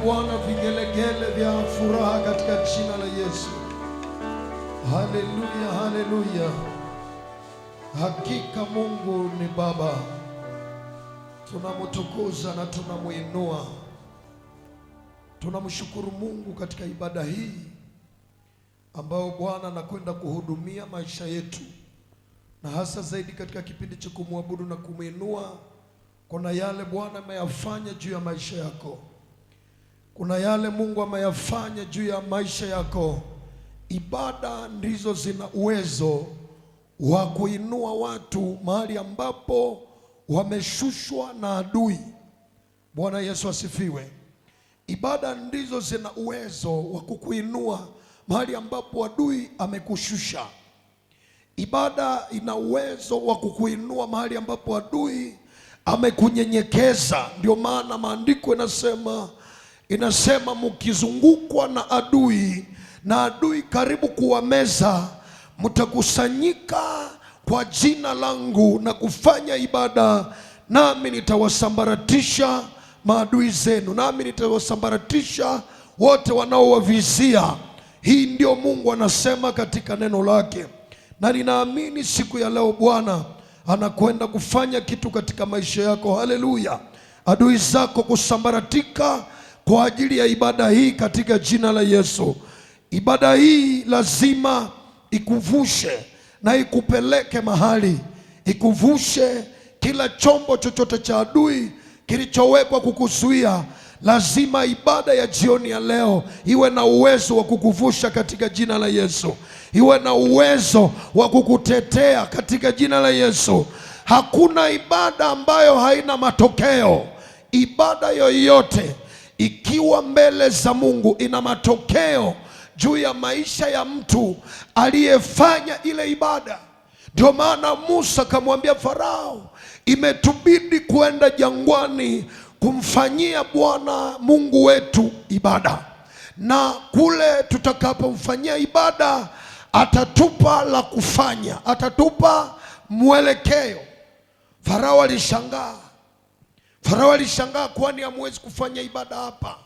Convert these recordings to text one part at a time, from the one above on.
Bwana vigelegele vya furaha katika jina la Yesu. Haleluya, haleluya. Hakika Mungu ni Baba. Tunamtukuza na tunamuinua. Tunamshukuru Mungu katika ibada hii ambao Bwana anakwenda kuhudumia maisha yetu, na hasa zaidi katika kipindi cha kumwabudu na kumuinua. Kuna yale Bwana ameyafanya juu ya maisha yako. Kuna yale Mungu ameyafanya juu ya maisha yako. Ibada ndizo zina uwezo wa kuinua watu mahali ambapo wameshushwa na adui. Bwana Yesu asifiwe. Ibada ndizo zina uwezo wa kukuinua mahali ambapo adui amekushusha. Ibada ina uwezo wa kukuinua mahali ambapo adui amekunyenyekeza. Ndio maana maandiko inasema mkizungukwa na adui karibu kuwameza, mtakusanyika kwa jina langu na kufanya ibada, nami nitawasambaratisha maadui zenu, nami nitawasambaratisha wote wanaowavizia. Hii ndio Mungu anasema katika neno lake, na ninaamini siku ya leo Bwana anakwenda kufanya kitu katika maisha yako. Haleluya. Adui zako kusambaratika kwa ajili ya ibada hii katika jina la Yesu. Ibada hii lazima ikuvushe na ikupeleke mahali, ikuvushe kila chombo chochote cha adui kilichowekwa kukuzuia. Lazima ibada ya jioni ya leo iwe na uwezo wa kukuvusha katika jina la Yesu, iwe na uwezo wa kukutetea katika jina la Yesu. Hakuna ibada ambayo haina matokeo. Ibada yoyote ikiwa mbele za Mungu ina matokeo juu ya maisha ya mtu aliyefanya ile ibada. Ndio maana Musa akamwambia Farao, imetubidi kwenda jangwani kumfanyia Bwana Mungu wetu ibada, na kule tutakapomfanyia ibada atatupa la kufanya, atatupa mwelekeo. Farao alishangaa, kwani hamwezi kufanya ibada hapa?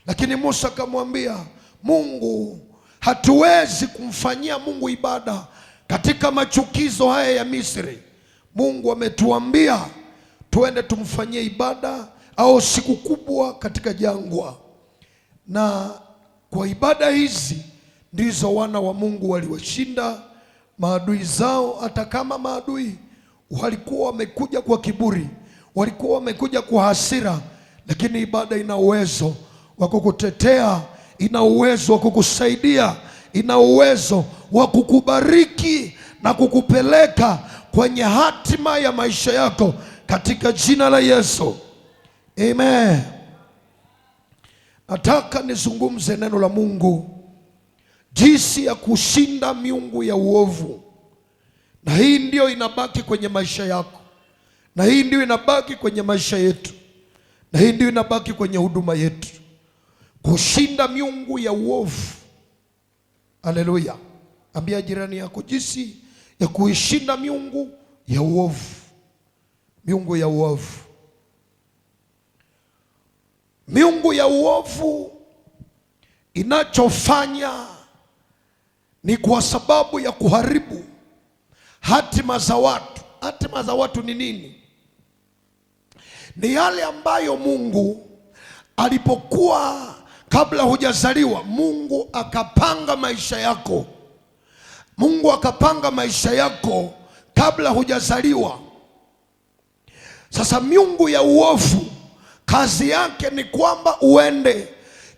Lakini Musa akamwambia Mungu, hatuwezi kumfanyia Mungu ibada katika machukizo haya ya Misri. Mungu ametuambia tuende tumfanyie ibada au siku kubwa katika jangwa. Na kwa ibada hizi ndizo wana wa Mungu waliwashinda maadui zao. Hata kama maadui walikuwa wamekuja kwa kiburi, walikuwa wamekuja kwa hasira, lakini ibada ina uwezo wa kukutetea, ina uwezo wa kukusaidia, ina uwezo wa kukubariki na kukupeleka kwenye hatima ya maisha yako katika jina la Yesu. Amen. Nataka nizungumze neno la Mungu, jinsi ya kushinda miungu ya uovu. Na hii ndio inabaki kwenye maisha yako, na hii ndio inabaki kwenye maisha yetu, na hii ndio inabaki kwenye huduma yetu. Kushinda miungu ya uovu. Haleluya. Ambia jirani yako jinsi ya kuishinda miungu ya uovu. Miungu ya uovu. Miungu ya uovu inachofanya ni kwa sababu ya kuharibu hatima za watu. Hatima za watu ni nini? Ni yale ambayo Mungu alipokuwa kabla hujazaliwa, Mungu akapanga maisha yako. Mungu akapanga maisha yako kabla hujazaliwa. Sasa miungu ya uovu kazi yake ni kwamba uende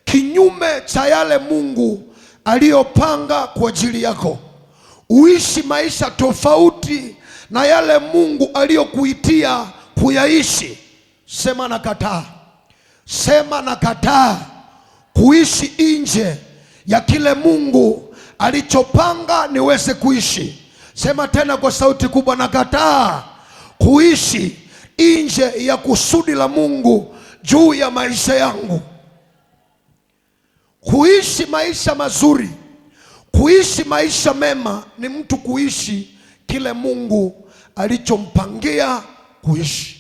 kinyume cha yale Mungu aliyopanga kwa ajili yako. Uishi maisha tofauti na yale Mungu aliyokuitia kuyaishi. Sema nakataa. Sema nakataa kuishi nje ya kile Mungu alichopanga niweze kuishi. Sema tena kwa sauti kubwa, nakataa kuishi nje ya kusudi la Mungu juu ya maisha yangu. Kuishi maisha mazuri, kuishi maisha mema ni mtu kuishi kile Mungu alichompangia kuishi.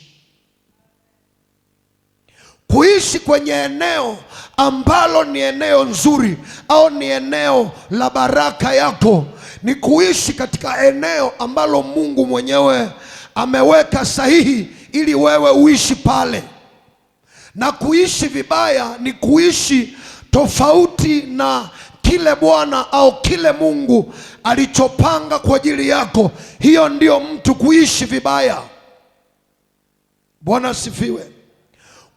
kuishi kwenye eneo ambalo ni eneo nzuri au ni eneo la baraka yako, ni kuishi katika eneo ambalo Mungu mwenyewe ameweka sahihi ili wewe uishi pale. Na kuishi vibaya ni kuishi tofauti na kile Bwana au kile Mungu alichopanga kwa ajili yako. Hiyo ndio mtu kuishi vibaya. Bwana asifiwe.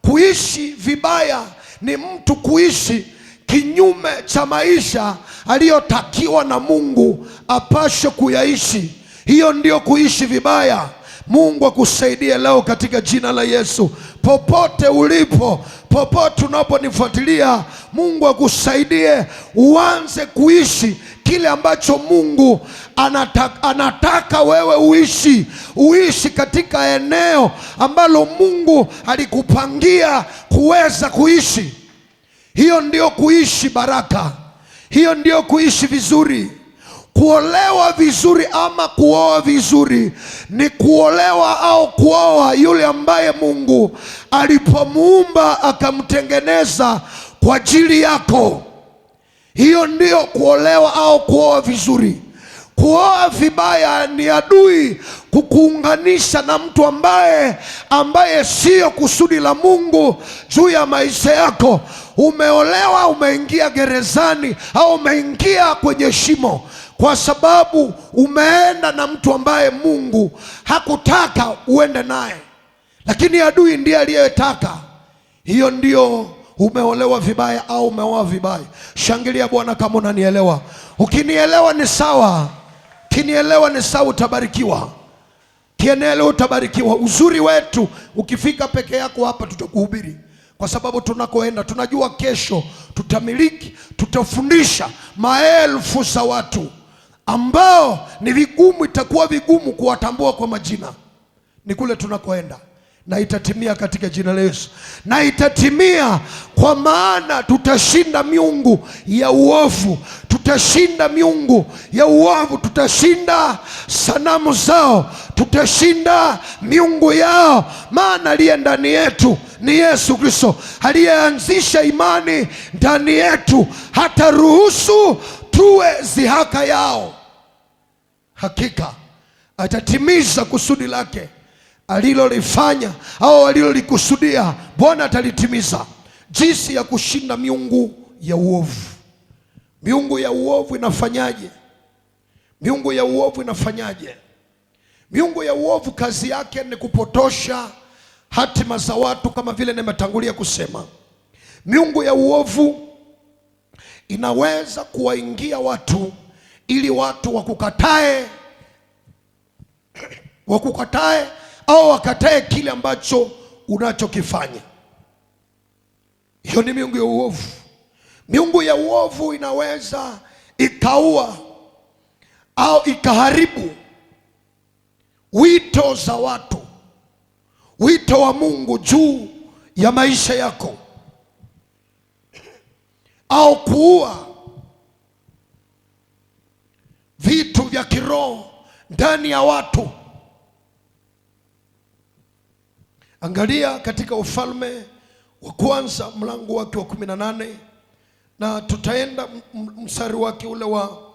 Kuishi vibaya ni mtu kuishi kinyume cha maisha aliyotakiwa na Mungu apashe kuyaishi. Hiyo ndio kuishi vibaya. Mungu akusaidie leo katika jina la Yesu. Popote ulipo, popote unaponifuatilia, Mungu akusaidie uanze kuishi kile ambacho Mungu anataka wewe uishi. Uishi katika eneo ambalo Mungu alikupangia kuweza kuishi. Hiyo ndio kuishi baraka. Hiyo ndio kuishi vizuri. Kuolewa vizuri ama kuoa vizuri ni kuolewa au kuoa yule ambaye Mungu alipomuumba akamtengeneza kwa ajili yako. Hiyo ndio kuolewa au kuoa vizuri. Kuoa vibaya ni adui kukuunganisha na mtu ambaye sio kusudi la Mungu juu ya maisha yako. Umeolewa, umeingia gerezani au umeingia kwenye shimo kwa sababu umeenda na mtu ambaye Mungu hakutaka uende naye, lakini adui ndiye aliyetaka. Hiyo ndio umeolewa vibaya au umeoa vibaya. Shangilia Bwana kama unanielewa. Ukinielewa ni sawa. Kinielewa ni sawa, utabarikiwa. Kienelewa utabarikiwa. Uzuri wetu, ukifika peke yako hapa tutakuhubiri, kwa sababu tunakoenda tunajua kesho tutamiliki, tutafundisha maelfu za watu ambao ni vigumu, itakuwa vigumu kuwatambua kwa majina. Ni kule tunakoenda, na itatimia katika jina la Yesu. Na itatimia kwa maana tutashinda miungu ya uovu. Tutashinda miungu ya uovu, tutashinda sanamu zao, tutashinda miungu yao. Maana aliye ndani yetu ni Yesu Kristo, aliyeanzisha imani ndani yetu, hata ruhusu tuwe zihaka yao. Hakika atatimiza kusudi lake alilolifanya au alilolikusudia. Bwana atalitimiza. Jinsi ya kushinda miungu ya uovu. Miungu ya uovu inafanyaje? Miungu ya uovu inafanyaje? Miungu ya uovu kazi yake ni kupotosha hatima za watu, kama vile nimetangulia kusema. Miungu ya uovu inaweza kuwaingia watu ili watu wakukatae au wakatae kile ambacho unachokifanya. Hiyo ni miungu ya uovu. Miungu ya uovu inaweza ikaua au ikaharibu wito za watu, wito wa Mungu juu ya maisha yako, au kuua vitu vya kiroho ndani ya watu. Angalia katika Ufalme wa Kwanza mlango wake wa 18, na tutaenda mstari wake ule wa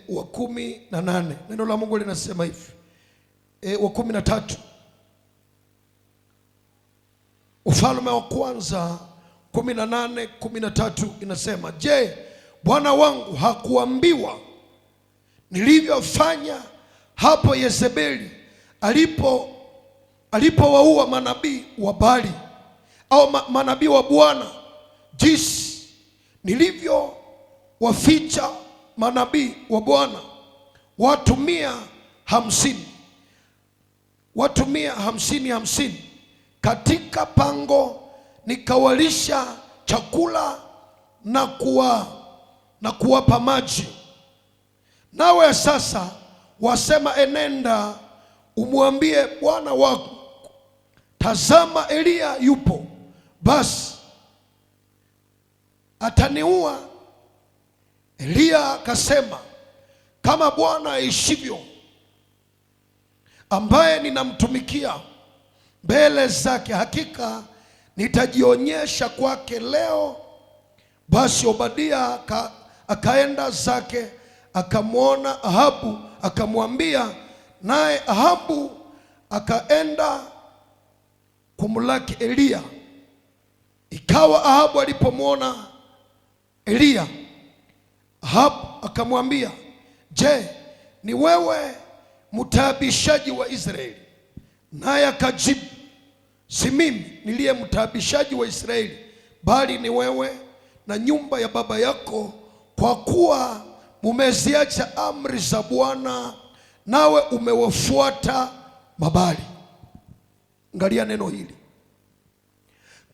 18. Neno la Mungu linasema hivi, wa 13. Ufalme wa Kwanza 18:13 inasema, je, Bwana wangu hakuambiwa nilivyofanya hapo Yezebeli alipowaua manabii wa Baali au manabii wa Bwana, jinsi nilivyowaficha manabii wa Bwana watu 150, watu 150 katika pango, nikawalisha chakula na kuwapa maji. Nawe sasa wasema, enenda umwambie bwana wako, tazama Eliya yupo, basi ataniua. Eliya akasema, kama Bwana aishivyo, ambaye ninamtumikia, mbele zake, hakika nitajionyesha kwake leo. Basi Obadia akaenda zake, akamwona Ahabu, akamwambia, naye Ahabu akaenda kumlaki Eliya. Ikawa Ahabu alipomwona Eliya, Ahabu akamwambia, je, ni wewe mtaabishaji wa Israeli? Naye akajibu, si mimi niliye mtaabishaji wa Israeli, bali ni wewe na nyumba ya baba yako, kwa kuwa mumeziacha amri za Bwana, nawe umewafuata Mabali. Angalia neno hili.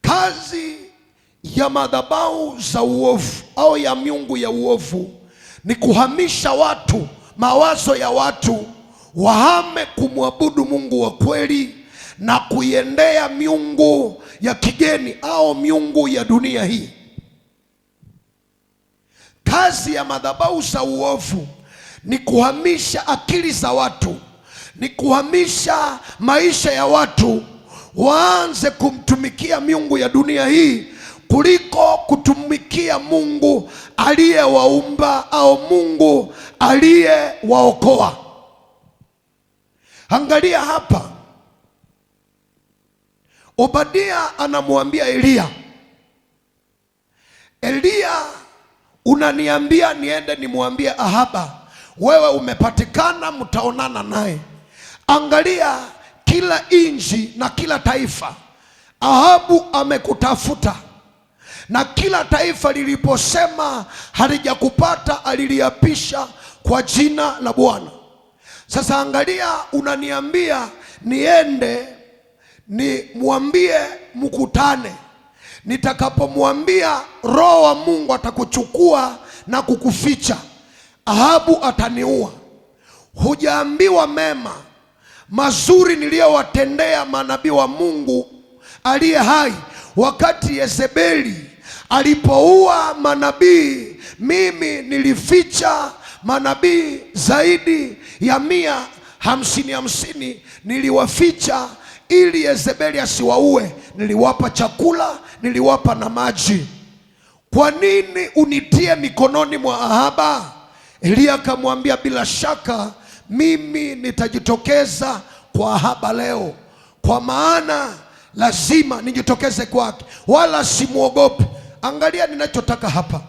Kazi ya madhabahu za uovu au ya miungu ya uovu ni kuhamisha watu, mawazo ya watu wahame kumwabudu Mungu wa kweli na kuiendea miungu ya kigeni au miungu ya dunia hii. Kazi ya madhabahu za uovu ni kuhamisha akili za watu, ni kuhamisha maisha ya watu waanze kumtumikia miungu ya dunia hii kuliko kutumikia Mungu aliyewaumba au Mungu aliyewaokoa. Angalia hapa, Obadia anamwambia Eliya, Eliya, unaniambia niende nimwambie Ahaba wewe umepatikana, mtaonana naye. Angalia, kila nchi na kila taifa Ahabu amekutafuta, na kila taifa liliposema halijakupata aliliapisha kwa jina la Bwana. Sasa angalia, unaniambia niende nimwambie mkutane. Nitakapomwambia, Roho wa Mungu atakuchukua na kukuficha. Ahabu ataniua. Hujaambiwa mema mazuri niliyowatendea manabii wa Mungu aliye hai. Wakati Yezebeli alipoua manabii, mimi nilificha manabii zaidi ya 150 niliwaficha ili Yezebeli asiwaue. Niliwapa chakula, niliwapa na maji. Kwa nini unitie mikononi mwa Ahaba? Eliya akamwambia, bila shaka mimi nitajitokeza kwa Ahaba leo, kwa maana lazima nijitokeze kwake, wala simwogopi. Angalia ninachotaka hapa.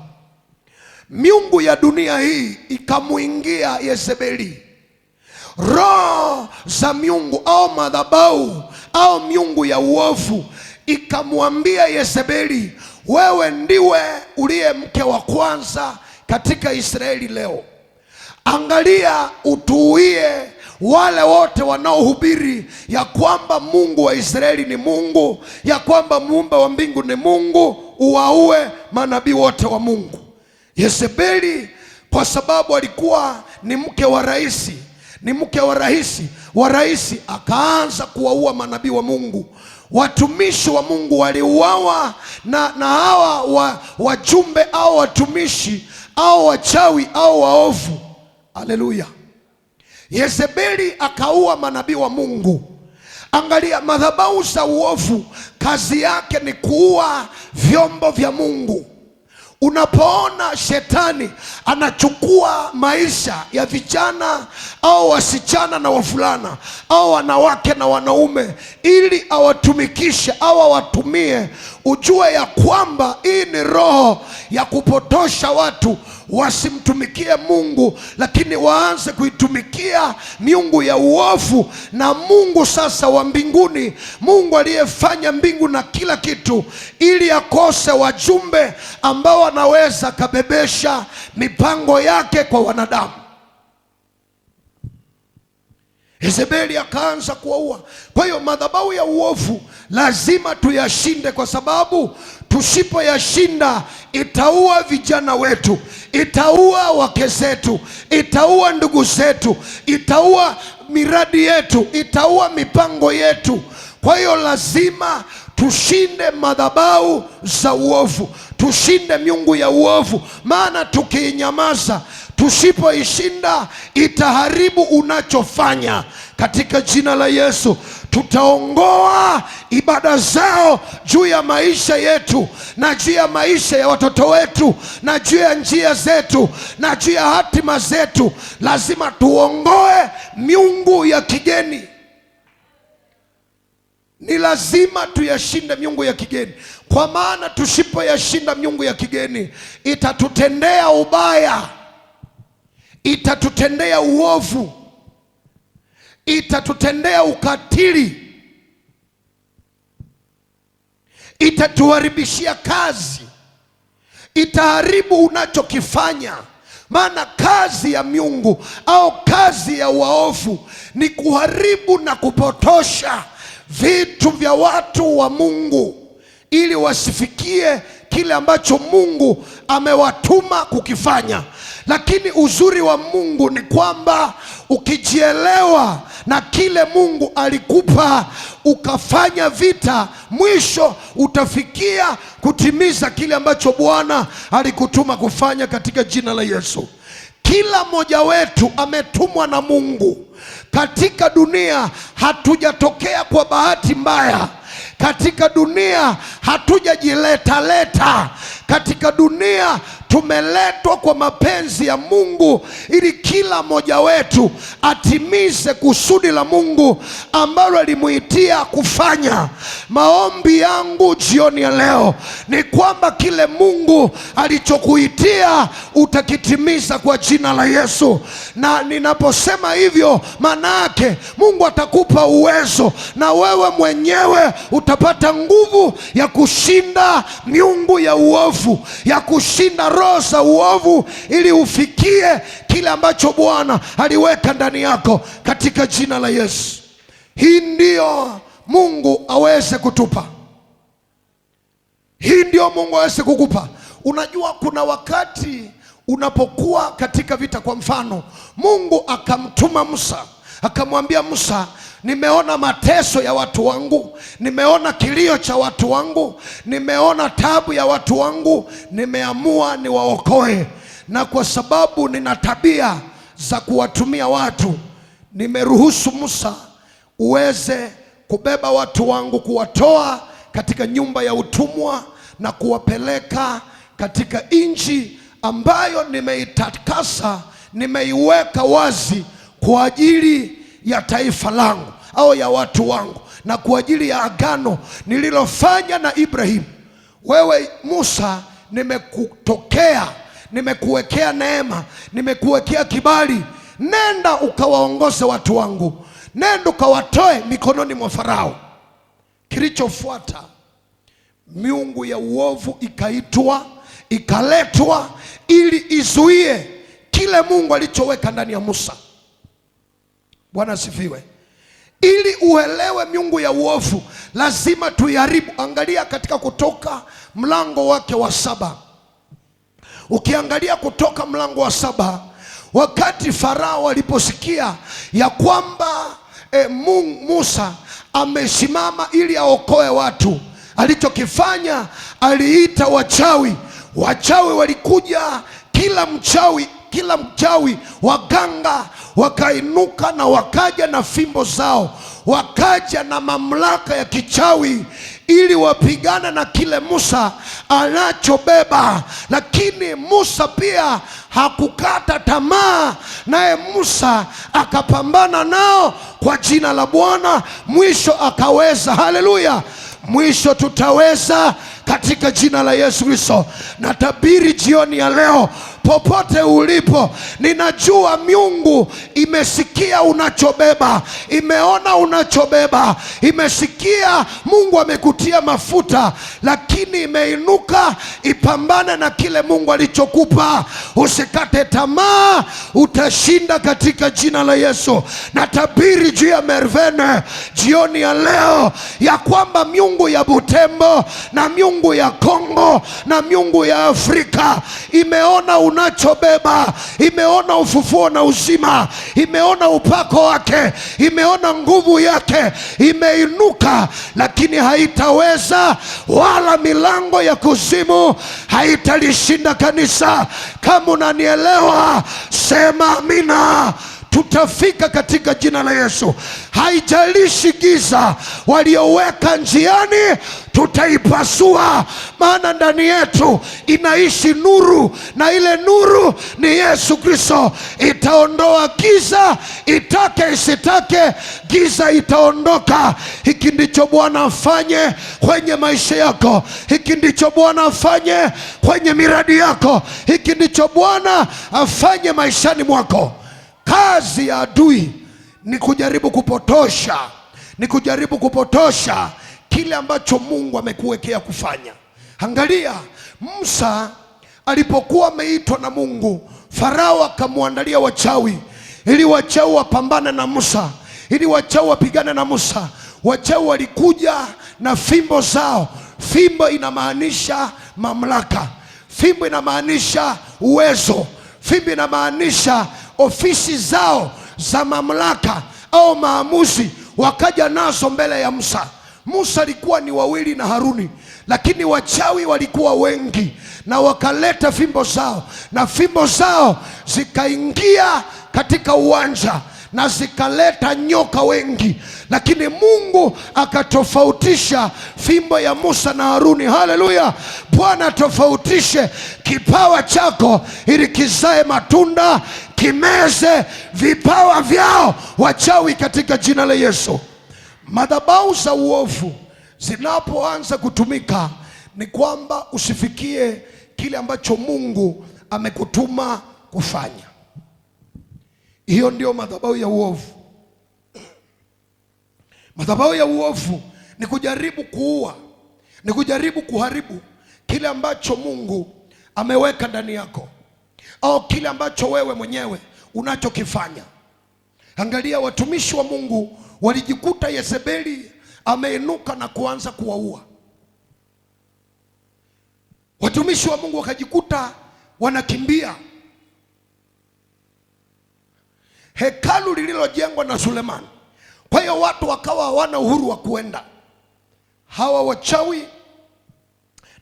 Miungu ya dunia hii ikamuingia Yezebeli. Roho za miungu au madhabahu au miungu ya uovu ikamwambia Yezebeli, wewe ndiwe uliye mke wa kwanza katika Israeli leo. Angalia, utuie wale wote wanaohubiri ya kwamba Mungu wa Israeli ni Mungu, ya kwamba muumba wa mbingu ni Mungu, uwaue manabii wote wa Mungu. Yezebeli, kwa sababu alikuwa ni mke wa rais, ni mke wa rais, akaanza kuwaua manabii wa Mungu. Watumishi wa Mungu waliuawa na hawa wajumbe au watumishi au wachawi au waovu. Haleluya. Yezebeli akaua manabii wa Mungu. Angalia, madhabahu za uovu kazi yake ni kuua vyombo vya Mungu. Unapoona shetani anachukua maisha ya vijana au wasichana na wavulana au wanawake na wanaume ili awatumikishe au awatumie, ujue ya kwamba hii ni roho ya kupotosha watu wasimtumikie Mungu, lakini waanze kuitumikia miungu ya uovu. Na Mungu sasa wa mbinguni, Mungu aliyefanya mbingu na kila kitu, ili akose wajumbe ambao wanaweza kabebesha mipango yake kwa wanadamu. Yezebeli akaanza kuwaua. Kwa hiyo madhabahu ya uovu lazima tuyashinde, kwa sababu tusipoyashinda itaua vijana wetu, itaua wake zetu, itaua ndugu zetu, itaua miradi yetu, itaua mipango yetu. Kwa hiyo lazima tushinde madhabahu za uovu, tushinde miungu ya uovu, maana tukiinyamaza, tusipoishinda itaharibu unachofanya. Katika jina la Yesu tutaongoa ibada zao juu ya maisha yetu na juu ya maisha ya watoto wetu na juu ya njia zetu na juu ya hatima zetu. Lazima tuongoe miungu ya kigeni. Ni lazima tuyashinde miungu ya kigeni, kwa maana tusipoyashinda miungu ya kigeni itatutendea ubaya, itatutendea uovu, itatutendea ukatili, itatuharibishia kazi, itaharibu unachokifanya. Maana kazi ya miungu au kazi ya waovu ni kuharibu na kupotosha vitu vya watu wa Mungu ili wasifikie kile ambacho Mungu amewatuma kukifanya. Lakini uzuri wa Mungu ni kwamba ukijielewa na kile Mungu alikupa ukafanya vita, mwisho utafikia kutimiza kile ambacho Bwana alikutuma kufanya katika jina la Yesu. Kila mmoja wetu ametumwa na Mungu katika dunia. Hatujatokea kwa bahati mbaya katika dunia, hatujajileta. Katika dunia tumeletwa kwa mapenzi ya Mungu ili kila mmoja wetu atimize kusudi la Mungu ambalo alimuitia kufanya. Maombi yangu jioni ya leo ni kwamba kile Mungu alichokuitia utakitimiza kwa jina la Yesu. Na ninaposema hivyo, maana yake Mungu atakupa uwezo na wewe mwenyewe utapata nguvu ya kushinda miungu ya uovu, ya kushinda roho za uovu, ili ufikie kile ambacho Bwana aliweka ndani yako katika jina la Yesu. Hii ndio Mungu aweze kutupa. Hii ndio Mungu aweze kukupa. Unajua, kuna wakati unapokuwa katika vita. Kwa mfano, Mungu akamtuma Musa, akamwambia Musa, nimeona mateso ya watu wangu, nimeona kilio cha watu wangu, nimeona tabu ya watu wangu, nimeamua niwaokoe. Na kwa sababu nina tabia za kuwatumia watu, nimeruhusu Musa uweze kubeba watu wangu, kuwatoa katika nyumba ya utumwa na kuwapeleka katika nchi ambayo nimeitakasa, nimeiweka wazi kwa ajili ya taifa langu au ya watu wangu, na kwa ajili ya agano nililofanya na Ibrahim. Wewe Musa, nimekutokea, nimekuwekea neema, nimekuwekea kibali. Nenda ukawaongoze watu wangu, nenda ukawatoe mikononi mwa Farao. Kilichofuata, miungu ya uovu ikaletwa ili izuie kile Mungu alichoweka ndani ya Musa. Bwana asifiwe. Ili uelewe miungu ya uovu lazima tuiharibu. Angalia katika Kutoka mlango wake wa 7. Ukiangalia Kutoka mlango wa 7, wakati Farao aliposikia ya kwamba Musa amesimama ili aokoe watu, alichokifanya, aliita wachawi. Wachawi walikuja, kila mchawi waganga wakainuka na wakaja na fimbo zao, wakaja na mamlaka ya kichawi ili wapigana na kile Musa anachobeba. Lakini Musa pia hakukata tamaa, naye Musa akapambana nao kwa jina la Bwana, mwisho akaweza. Haleluya! Mwisho tutaweza katika jina la Yesu Kristo. Natabiri jioni ya leo, popote ulipo, ninajua miungu imesikia unachobeba, imeona unachobeba, imesikia Mungu amekutia mafuta, lakini imeinuka ipambane na kile Mungu alichokupa. Usikate tamaa, utashinda katika jina la Yesu. Natabiri juu ya Mervene jioni ya leo ya kwamba miungu ya Butembo na miungu ya Kongo na miungu ya Afrika imeona unachobeba, imeona ufufuo na uzima, imeona upako wake, imeona nguvu yake, imeinuka, lakini haitaweza, wala milango ya kuzimu haitalishinda kanisa. Kama unanielewa, sema amina. tutafika katika jina la Yesu. Haijalishi giza walioweka njiani, tutaipasua, maana ndani yetu inaishi nuru, na ile nuru ni Yesu Kristo. Itaondoa giza, itake isitake, giza itaondoka. Hiki ndicho Bwana afanye kwenye maisha yako. Hiki ndicho Bwana afanye kwenye miradi yako. Hiki ndicho Bwana afanye maishani mwako. Kazi ya adui ni kujaribu kupotosha, ni kujaribu kupotosha kile ambacho Mungu amekuwekea kufanya. Angalia, Musa alipokuwa ameitwa na Mungu, Farao akamwandalia wachawi ili wachawi wapambane na Musa, ili wachawi wapigane na Musa. Wachawi walikuja na fimbo zao. Fimbo inamaanisha mamlaka, fimbo inamaanisha uwezo, fimbo inamaanisha ofisi zao za mamlaka au maamuzi. Wakaja nazo mbele ya Musa. Musa alikuwa ni wawili na Haruni, lakini wachawi walikuwa wengi, na wakaleta fimbo zao, na fimbo zao zikaingia katika uwanja na zikaleta nyoka wengi, lakini Mungu akatofautisha fimbo ya Musa na Haruni. Haleluya! Bwana tofautishe kipawa chako ili kizae matunda, kimeze vipawa vyao wachawi katika jina la Yesu. Madhabahu za uovu zinapoanza kutumika, ni kwamba usifikie kile ambacho Mungu amekutuma kufanya. Hiyo ndio madhabahu ya uovu. Madhabahu ya uovu ni kujaribu kuua, ni kujaribu kuharibu kile ambacho Mungu ameweka ndani yako, au kile ambacho wewe mwenyewe unachokifanya. Angalia, watumishi wa Mungu walijikuta Yezebeli ameinuka na kuanza kuwaua. Watumishi wa Mungu wakajikuta wanakimbia hekalu lililojengwa na Sulemani. Kwa hiyo watu wakawa hawana uhuru wa kuenda. Hawa wachawi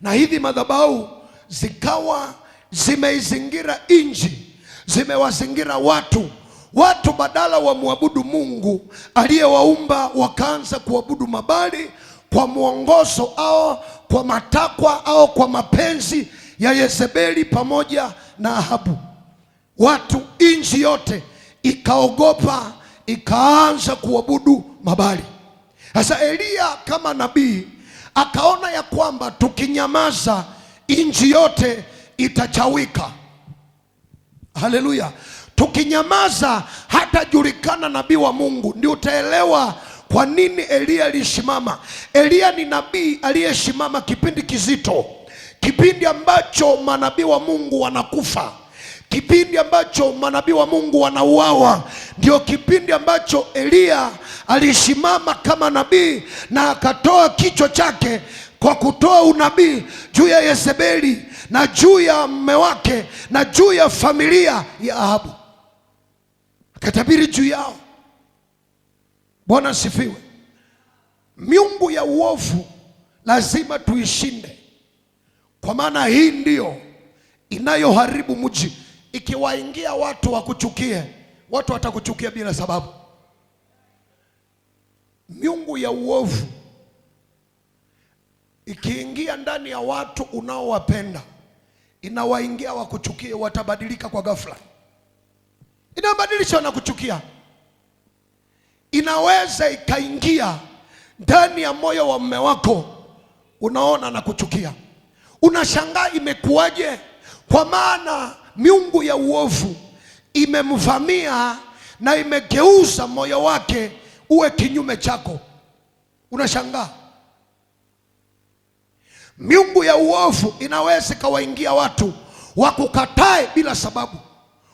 na hivi madhabahu zikawa zimeizingira nchi, zimewazingira watu. Watu badala wa muabudu Mungu aliyewaumba, wakaanza kuabudu mabali kwa mwongozo au kwa matakwa au kwa mapenzi ya Yezebeli pamoja na Ahabu. Watu, nchi yote ikaogopa, ikaanza kuabudu mabali. Sasa Eliya kama nabii akaona ya kwamba tukinyamaza nchi yote itachawika. Haleluya! Tukinyamaza hatajulikana nabii wa Mungu. Ndio utaelewa kwa nini Eliya alisimama. Eliya ni nabii aliyesimama kipindi kizito, kipindi ambacho manabii wa Mungu wanakufa, kipindi ambacho manabii wa Mungu wanauawa. Ndio kipindi ambacho Eliya alisimama kama nabii na akatoa kichwa chake kwa kutoa unabii juu ya Yezebeli na juu ya mume wake na juu ya familia ya Ahabu. Akatabiri juu yao. Bwana asifiwe. Miungu ya uovu lazima tuishinde, kwa maana hii ndio inayoharibu mji. Ikiwaingia watu wakuchukie, watu watakuchukia bila sababu. Miungu ya uovu ikiingia ndani ya watu unaowapenda, inawaingia wakuchukie, watabadilika kwa ghafla. Inabadilisha na kuchukia. Inaweza ikaingia ndani ya moyo wa mume wako, unaona na kuchukia. Unashangaa imekuwaje? Kwa maana miungu ya uovu imemvamia na imegeuza moyo wake uwe kinyume chako. Unashangaa. Miungu ya uovu inaweza kawaingia watu wakukatae bila sababu,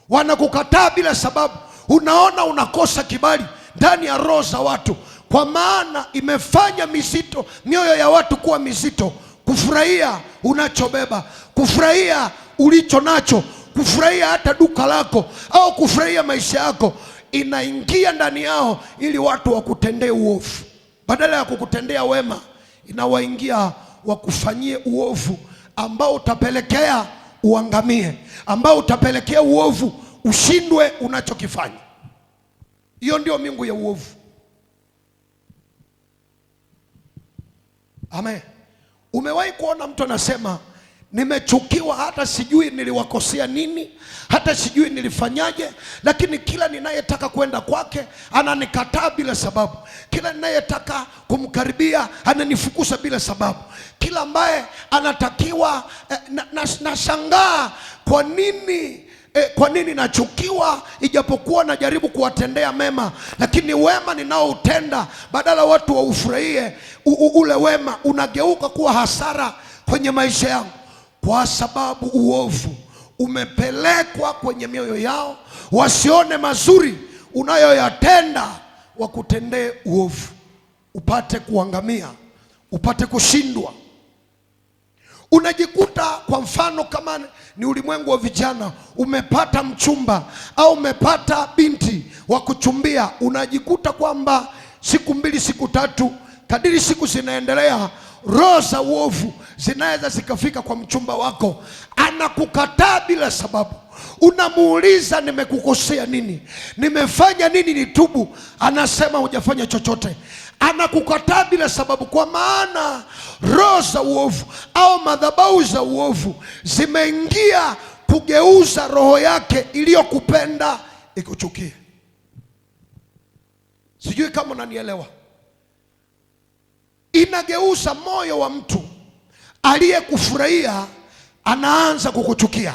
wanakukataa bila sababu. Unaona unakosa kibali ndani ya roho za watu, kwa maana imefanya mizito, mioyo ya watu kuwa mizito, kufurahia unachobeba, kufurahia ulicho nacho, kufurahia hata duka lako au kufurahia maisha yako. Inaingia ndani yao ili watu wakutendee uovu badala ya kukutendea wema. Inawaingia wakufanyie uovu ambao utapelekea uangamie, ambao utapelekea uovu ushindwe unachokifanya. Hiyo ndio miungu ya uovu. Amen. Umewahi kuona mtu anasema nimechukiwa, hata sijui niliwakosea nini, hata sijui nilifanyaje, lakini kila ninayetaka kwenda kwake ananikataa bila sababu, kila ninayetaka kumkaribia ananifukuza bila sababu, kila ambaye anatakiwa nashangaa kwa nini nachukiwa, ijapokuwa najaribu kuwatendea mema, lakini wema ninaoutenda badala watu waufurahie ule wema unageuka kuwa hasara kwenye maisha yangu, kwa sababu uovu umepelekwa kwenye mioyo yao, wasione mazuri unayoyatenda, wakutendee uovu, upate kuangamia, upate kushindwa. Unajikuta kwa mfano kama ni ulimwengu wa vijana, umepata mchumba au umepata binti wa kuchumbia, unajikuta kwamba siku mbili, siku tatu, kadiri siku zinaendelea, roho za uovu zinaweza zikafika kwa mchumba wako, anakukataa bila sababu. Unamuuliza, nimekukosea nini? Nimefanya nini nitubu? Anasema hujafanya chochote. Anakukataa bila sababu, kwa maana roho za uovu au madhabahu za uovu zimeingia kugeuza roho yake iliyokupenda ikuchukie. Sijui kama unanielewa. Inageuza moyo wa mtu aliyekufurahia, anaanza kukuchukia.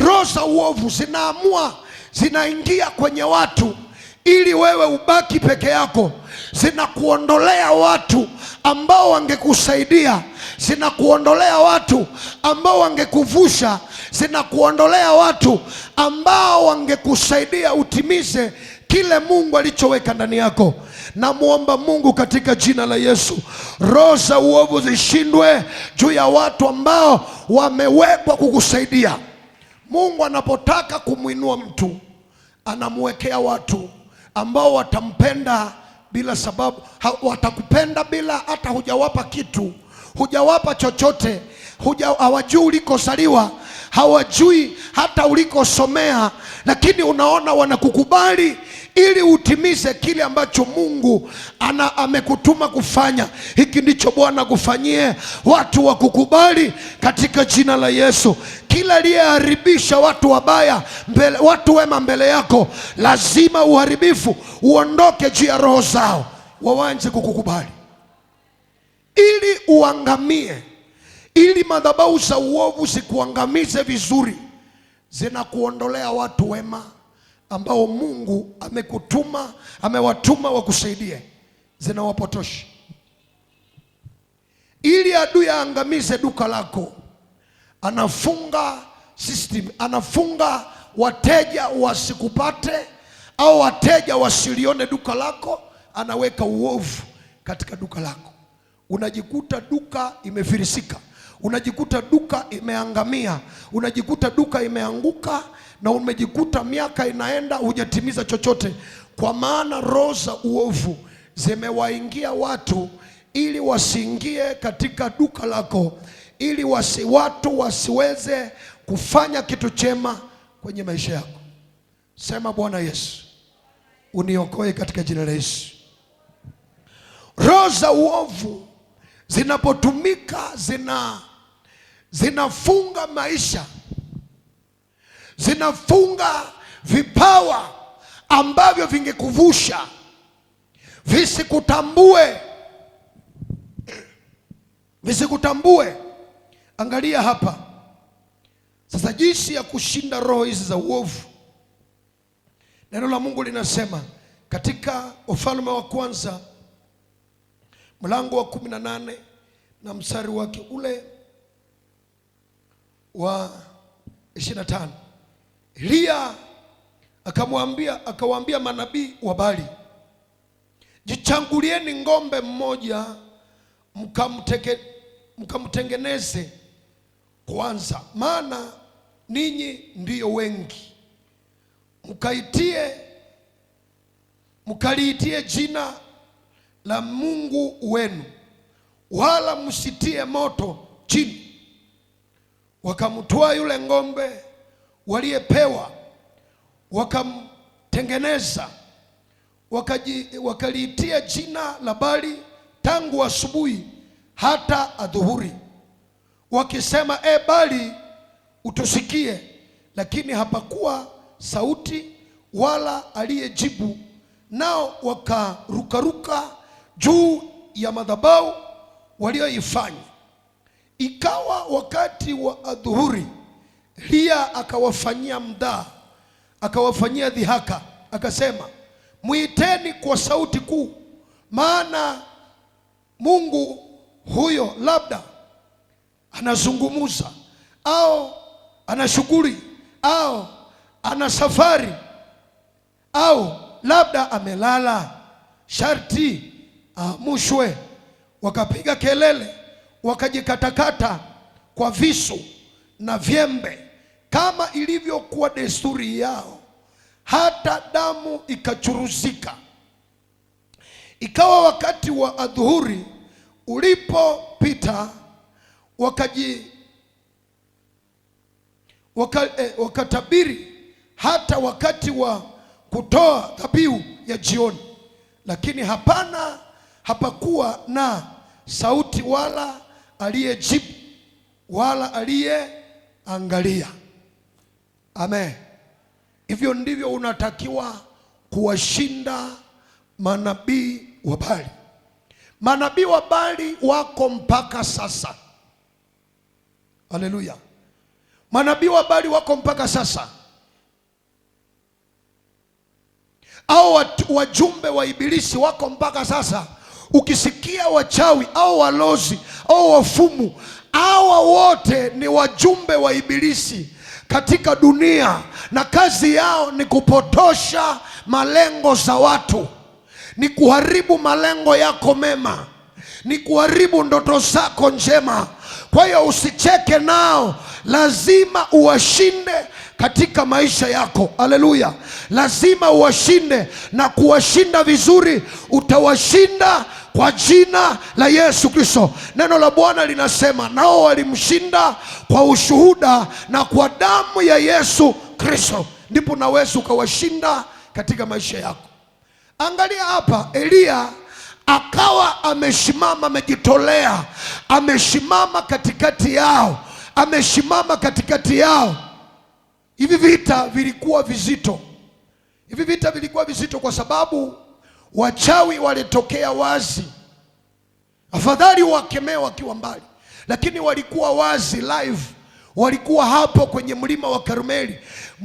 Roho za uovu zinaamua, zinaingia kwenye watu ili wewe ubaki peke yako. Zinakuondolea watu ambao wangekusaidia, zinakuondolea watu ambao wangekuvusha, zinakuondolea watu ambao wangekusaidia utimize kile Mungu alichoweka ndani yako. Namuomba Mungu katika jina la Yesu, roho za uovu zishindwe juu ya watu ambao wamewekwa kukusaidia. Mungu anapotaka kumwinua mtu, anamwekea watu ambao watampenda bila sababu, watakupenda bila hata hujawapa kitu, hujawapa chochote, hawajui ulikozaliwa, hawajui hata ulikosomea, lakini unaona wanakukubali ili utimize kile ambacho Mungu amekutuma kufanya. Hiki ndicho Bwana kufanyie watu wa kukubali katika jina la Yesu. Kila aliyeharibisha watu wabaya mbele, watu wema mbele yako, lazima uharibifu uondoke juu ya roho zao, waanze kukukubali ili uangamie. Ili madhabahu za uovu zikuangamize vizuri, zinakuondolea watu wema ambao Mungu amewatuma wakusaidie, zinawapotosha. Ili adui aangamize duka lako, anafunga system, anafunga wateja wasikupate au wateja wasilione duka lako, anaweka uovu katika duka lako. Unajikuta duka imefirisika, unajikuta duka imeangamia, unajikuta duka imeanguka, na umejikuta miaka inaenda hujatimiza chochote, kwa maana roho za uovu zimewaingia watu ili wasiingie katika duka lako, ili watu wasiweze kufanya kitu chema kwenye maisha yako. Sema, Bwana Yesu, uniokoe katika jina la Yesu. Roho za uovu zinapotumika zinafunga maisha, zinafunga vipawa ambavyo vingekuvusha, visikutambue. Angalia hapa sasa jinsi ya kushinda roho hizi za uovu. Neno la Mungu linasema katika Wafalme wa kwanza mlango wa 18 na mstari wake ule wa 25. Elia akawaambia manabii wa Baali, jichangulieni ng'ombe mmoja mkamtengeneze kwanza, maana ninyi ndiyo wengi, mkaliitie jina la Mungu wenu, wala msitie moto chini. Wakamtoa yule ng'ombe waliyepewa, wakamtengeneza wakaliitia jina la Baali tangu asubuhi hata adhuhuri, wakisema, Baali, utusikie. Lakini hapakuwa sauti wala aliyejibu. Nao wakarukaruka juu ya madhabahu walioifanya. Ikawa wakati wa adhuhuri, Eliya akawafanyia mdhaa, akawafanyia dhihaka, akasema, muiteni kwa sauti kuu, maana Mungu huyo labda anazungumza, au ana shughuli, au ana safari, au labda amelala, sharti aamushwe. Wakapiga kelele, wakajikatakata kwa visu na vyembe kama ilivyokuwa desturi yao, hata damu ikachuruzika. Ikawa wakati wa adhuhuri ulipopita, wakatabiri hata wakati wa kutoa dhabihu ya jioni, lakini hapakuwa na sauti wala aliyejibu wala aliyeangalia. Amen. Hivyo ndivyo unatakiwa kuwashinda manabii wa Baali. Manabii wa Baali wako mpaka sasa. Haleluya. Manabii wa Baali wako mpaka sasa. Au wajumbe wa ibilisi wako mpaka sasa. Ukisikia wachawi au walozi au wafumu, hawa wote ni wajumbe wa ibilisi katika dunia, na kazi yao ni kupotosha malengo za watu, ni kuharibu malengo yako mema, ni kuharibu ndoto zako njema. Kwa hiyo usicheke nao, lazima uwashinde katika maisha yako. Haleluya. Lazima uwashinde, na kuwashinda vizuri utawashinda kwa jina la Yesu Kristo. Neno la Bwana linasema, nao walimshinda kwa ushuhuda na kwa damu ya Yesu Kristo. Ndipo naweza ukawashinda katika maisha yako. Angalia hapa, Eliya akawa amesimama, amejitolea, amesimama katikati yao, amesimama katikati yao. Hivi vita vilikuwa vizito. Hivi vita vilikuwa vizito kwa sababu wachawi walitokea wazi. Afadhali wakemee wakiwa mbali, lakini walikuwa wazi live. Walikuwa hapo kwenye mlima wa Karmeli.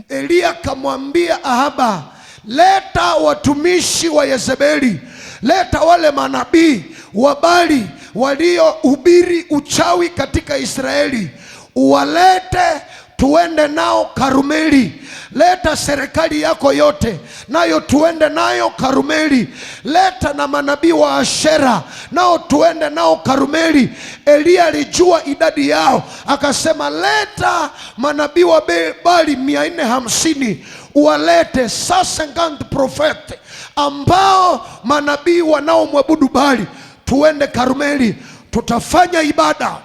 Eliya akamwambia Ahaba, leta watumishi wa Yezebeli, leta wale manabii wa Baali waliohubiri uchawi katika Israeli, uwalete tuende nao Karmeli. Leta serikali yako yote nayo tuende nayo Karmeli. Leta na manabii wa Ashera nao tuende nao Karmeli. Eliya alijua idadi yao, akasema leta manabii wa Baali 450, uwalete 150 prophet, ambao manabii wanaomwabudu Baali. Tuende Karmeli, tutafanya ibada,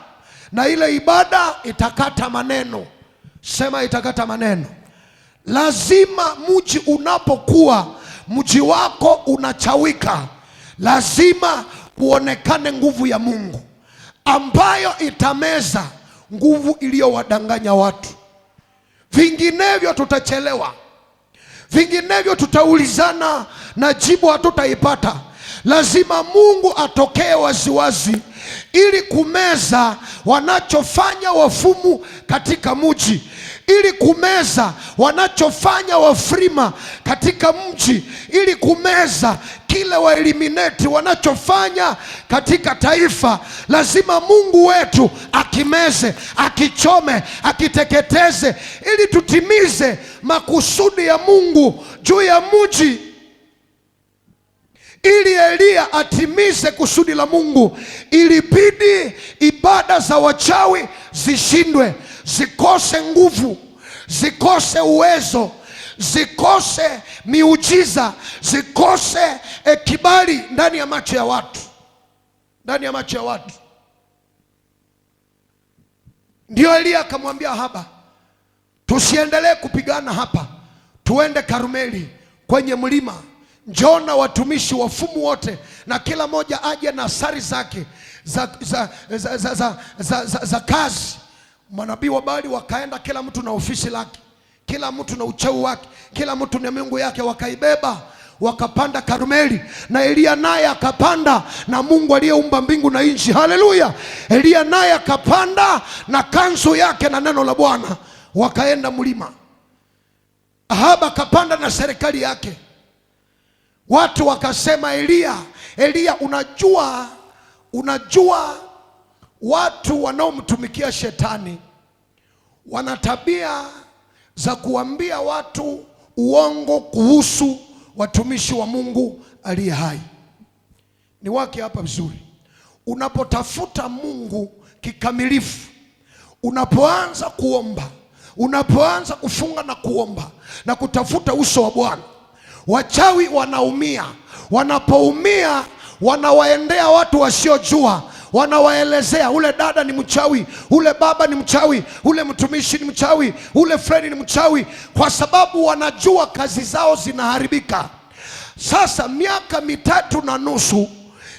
na ile ibada itakata maneno. Sema itakata maneno. Lazima mji unapokuwa mji wako unachawika, lazima uonekane nguvu ya Mungu ambayo itameza nguvu iliyowadanganya watu. Vinginevyo tutachelewa, vinginevyo tutaulizana na jibu hatutaipata. Lazima Mungu atokee waziwazi ili kumeza wanachofanya wafumu katika mji, ili kumeza wanachofanya wafrima katika mji, ili kumeza kile wa eliminate wanachofanya katika taifa. Lazima Mungu wetu akimeze, akichome, akiteketeze, ili tutimize makusudi ya Mungu juu ya mji. Ili Eliya atimize kusudi la Mungu, ilibidi ibada za wachawi zishindwe, zikose nguvu, zikose uwezo, zikose miujiza, zikose kibali ndani ya macho ya watu, ndani ya macho ya watu. Ndio Eliya akamwambia Ahaba, tusiendelee kupigana hapa, tuende Karmeli kwenye mlima. njona watumishi wafumu wote, na kila moja aje na sari zake za kazi. Manabii wa Baali wakaenda, kila mtu na ofisi lake, kila mtu na uchawi wake, kila mtu na miungu yake, wakaibeba wakapanda Karmeli. Na Elia naye akapanda na Mungu aliyeumba mbingu na nchi. Haleluya! Elia naye akapanda na kanzu yake na neno la Bwana, wakaenda mlima. Ahaba akapanda na serikali yake. Watu wakasema, Elia, unajua watu wanaomtumikia shetani wana tabia za kuambia watu uongo kuhusu watumishi wa Mungu aliye hai. Ni wake hapa vizuri. Unapotafuta Mungu kikamilifu, unapoanza kuomba, unapoanza kufunga na kuomba na kutafuta uso wa Bwana, wachawi wanaumia. Wanapoumia, wanawaendea watu wasiojua, wanawaelezea ule dada ni mchawi, ule baba ni mchawi, ule mtumishi ni mchawi, ule friend ni mchawi, kwa sababu wanajua kazi zao zinaharibika. Sasa miaka 3.5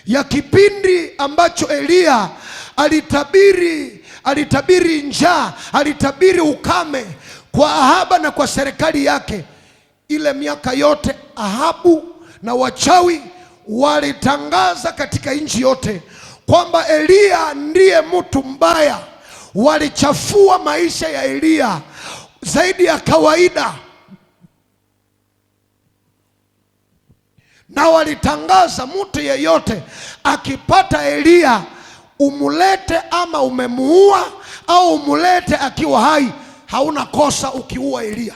ya kipindi ambacho Elia alitabiri njaa, alitabiri ukame kwa Ahaba na kwa serikali yake, ile miaka yote Ahabu na wachawi walitangaza katika nchi yote kwamba Elia ndiye mtu mbaya. Walichafua maisha ya Elia zaidi ya kawaida, na walitangaza mtu yeyote akipata Elia, umulete ama umemuua au umulete akiwa hai, hauna kosa ukiua Elia.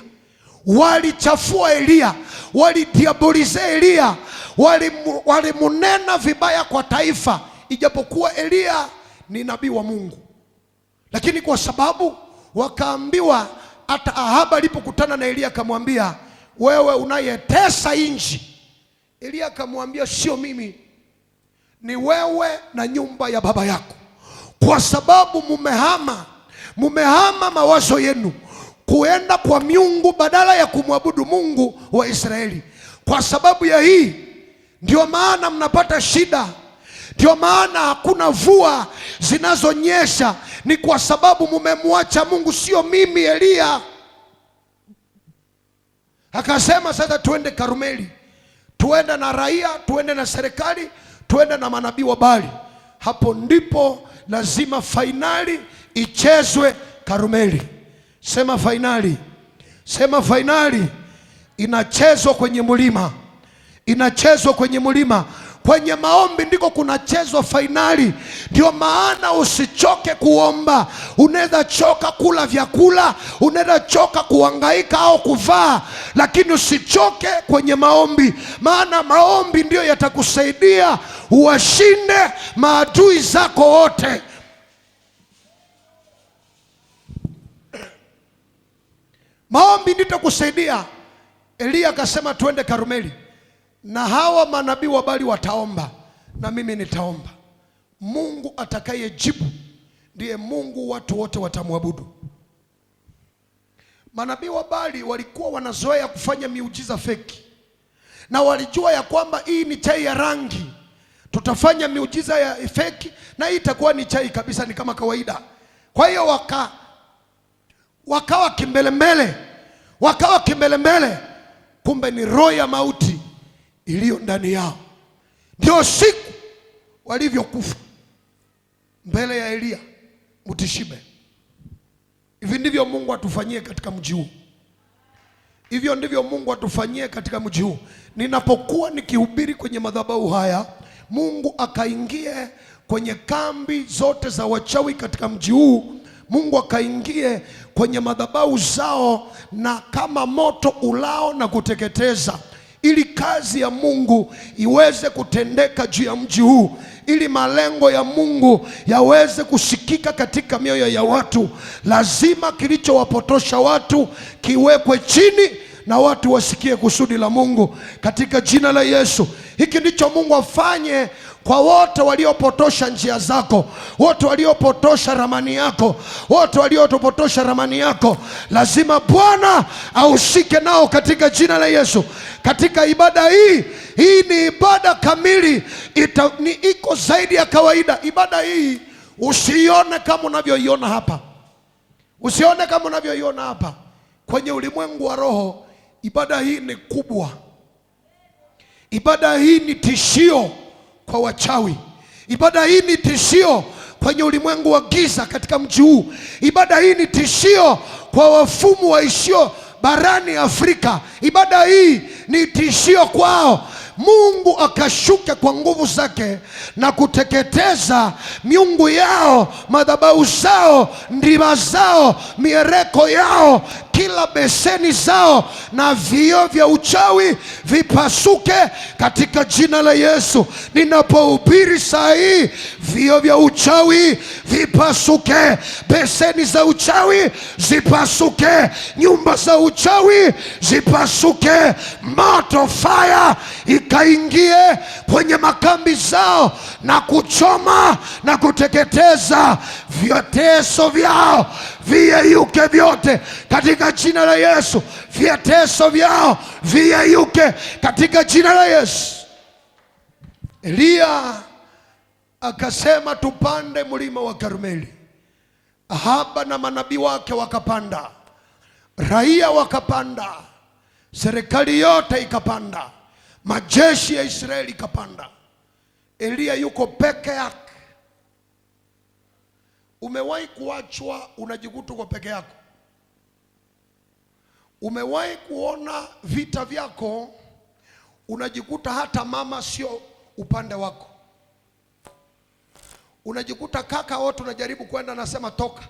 Walichafua Elia, walidiabolize Elia, walimunena vibaya kwa taifa, ijapokuwa Elia ni nabii wa Mungu. Lakini kwa sababu wakaambiwa, hata Ahaba alipokutana na Elia akamwambia, wewe unayetesa nchi. Elia akamwambia, sio mimi, ni wewe na nyumba ya baba yako, kwa sababu mumehama mawazo yenu kuenda kwa miungu badala ya kumwabudu Mungu wa Israeli. Kwa sababu ya hii ndio maana mnapata shida, ndio maana hakuna mvua zinazonyesha, ni kwa sababu mumemwacha Mungu, sio mimi. Elia akasema, sasa tuende Karmeli, tuende na raia, tuende na serikali, tuende na manabii wa Baali. Hapo ndipo lazima fainali ichezwe Karmeli. Sema fainali, sema fainali. Inachezwa kwenye mlima, inachezwa kwenye mlima. Kwenye maombi ndiko kunachezwa fainali. Ndio maana usichoke kuomba. Unaweza choka kula vyakula, unaweza choka kuhangaika au kuvaa, lakini usichoke kwenye maombi, maana maombi ndio yatakusaidia uwashinde maadui zako wote. Maombi ndio kusaidia. Elia akasema tuende Karmeli, na hawa manabii wa Baali wataomba na mimi nitaomba. Mungu atakayejibu ndiye Mungu watu wote watamwabudu. Manabii wa Baali walikuwa wanazoea kufanya miujiza feki, na walijua ya kwamba hii ni chai ya rangi, tutafanya miujiza ya feki na hii itakuwa ni chai kabisa, ni kama kawaida. Kwa hiyo wakawa kimbelembele, kumbe ni roho ya mauti iliyo ndani yao. Ndio siku walivyokufa mbele ya Elia Mutishibe. Hivi ndivyo Mungu atufanyie katika mji huu. Hivyo ndivyo Mungu atufanyie katika mji huu. Ninapokuwa nikihubiri kwenye madhabahu haya, Mungu akaingie kwenye kambi zote za wachawi katika mji huu. Mungu akaingie kwenye madhabahu zao na kama moto ulao na kuteketeza, ili kazi ya Mungu iweze kutendeka juu ya mji huu, ili malengo ya Mungu yaweze kusikika katika mioyo ya watu. Lazima kilichowapotosha watu kiwekwe chini na watu wasikie kusudi la Mungu katika jina la Yesu. Hiki ndicho Mungu afanye kwa wote waliopotosha njia zako, wote waliopotosha ramani yako, wote waliopotosha ramani yako. Lazima Bwana aushike nao katika jina la Yesu. Katika ibada hii ni ibada kamili, iko zaidi ya kawaida. Ibada hii usione kama unavyoiona hapa, usione kama unavyoiona hapa. Kwenye ulimwengu wa roho, ibada hii ni kubwa. Ibada hii ni tishio kwa wachawi. Ibada hii ni tishio kwenye ulimwengu wa giza katika mji huu. Ibada hii ni tishio kwa wafumu waishio barani Afrika. Ibada hii ni tishio kwao. Mungu akashuke kwa nguvu zake na kuteketeza miungu yao, madhabahu zao, ndima zao, miereko yao, kila beseni zao na vioo vya uchawi vipasuke katika jina la Yesu. Ninapohubiri saa hii, vioo vya uchawi vipasuke, beseni za uchawi zipasuke, nyumba za uchawi zipasuke, moto fire ikaingie kwenye makambi zao na kuchoma na kuteketeza vyateso vyao, viyeyuke vyote katika jina la Yesu. Vyateso vyao viyeyuke katika jina la Yesu. Elia akasema tupande mlima wa Karmeli. Ahaba na manabii wake wakapanda, raia wakapanda, serikali yote ikapanda, majeshi ya Israeli ikapanda. Elia yuko peke yake. Umewahi kuachwa unajikuta uko peke yako? Umewahi kuona vita vyako unajikuta hata mama sio upande wako? Unajikuta kaka wote unajaribu kwenda nasema toka,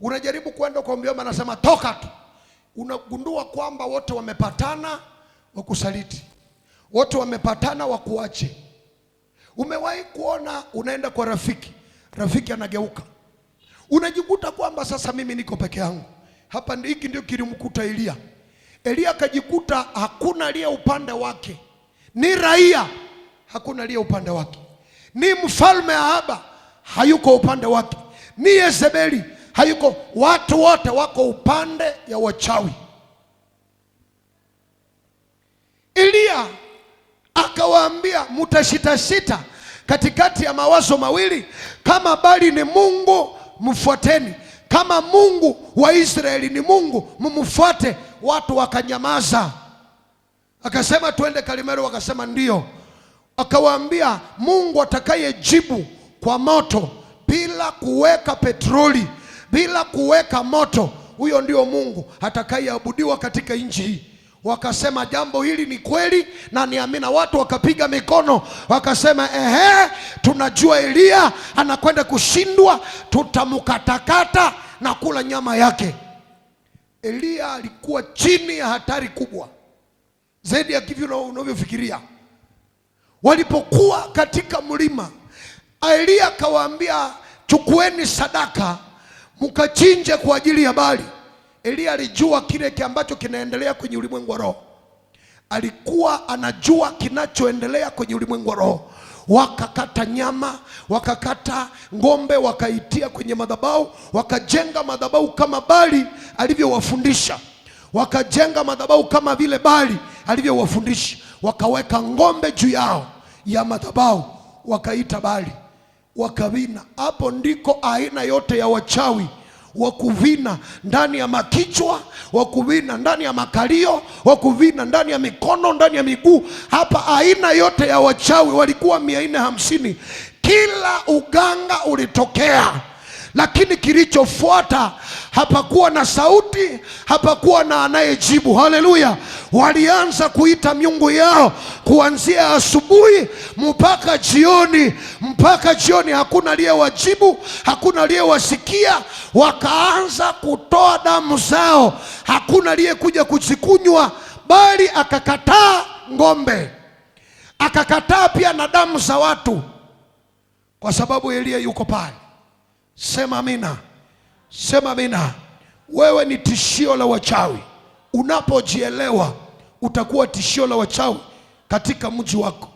unajaribu kwenda kwa mjomba nasema toka tu. Unagundua kwamba wote wamepatana wakusaliti, wote wamepatana wakuache. Umewahi kuona unaenda kwa rafiki, rafiki anageuka, unajikuta kwamba sasa mimi niko peke yangu hapa. Hiki ndio kilimkuta Elia. Elia akajikuta hakuna aliye upande wake, ni raia hakuna aliye upande wake, ni mfalme Ahaba hayuko upande wake, ni Yezebeli hayuko, watu wote wako upande ya wachawi. Elia akawaambia mtashitasita katikati ya mawazo mawili, kama bali ni Mungu mfuateni, kama Mungu wa Israeli ni Mungu mumfuate. Watu wakanyamaza. Akasema tuende Karimeli, wakasema ndio. Akawaambia Mungu atakayejibu kwa moto bila kuweka petroli, bila kuweka moto, huyo ndio Mungu atakayeabudiwa katika nchi hii. Wakasema jambo hili ni kweli na ni amina. Watu wakapiga mikono wakasema tunajua Elia anakwenda kushindwa, tutamkatakata na kula nyama yake. Elia alikuwa chini ya hatari kubwa zaidi ya kivyo unavyofikiria. Walipokuwa katika mlima, Elia akawaambia chukueni sadaka mkachinje kwa ajili ya Baali. Elia alijua kile ambacho kinaendelea kwenye ulimwengu wa roho. Alikuwa anajua kinachoendelea kwenye ulimwengu wa roho. Wakakata nyama, wakakata ngombe, wakaitia kwenye madhabahu, wakajenga madhabahu kama Baali alivyowafundisha. Wakajenga madhabahu kama vile Baali alivyowafundisha. Wakaweka ngombe juu yao ya madhabahu, wakaita Baali, wakavina. Hapo ndiko aina yote ya wachawi wakuvina ndani ya makichwa, wakuvina ndani ya makalio, wakuvina ndani ya mikono, ndani ya miguu. Hapa aina yote ya wachawi walikuwa 450. Kila uganga ulitokea, lakini kilichofuata hapakuwa na sauti, hapakuwa na anayejibu. Haleluya! Walianza kuita miungu yao kuanzia asubuhi mpaka jioni. Mpaka jioni hakuna aliyewajibu, hakuna aliyewasikia. Wakaanza kutoa damu zao, hakuna aliyekuja kuzikunywa. Bali akakataa ngombe, akakataa pia na damu za watu, kwa sababu Elia yuko pale. Sema amina, sema amina. Wewe ni tishio la wachawi, unapojielewa utakuwa tishio la wachawi katika mji wako,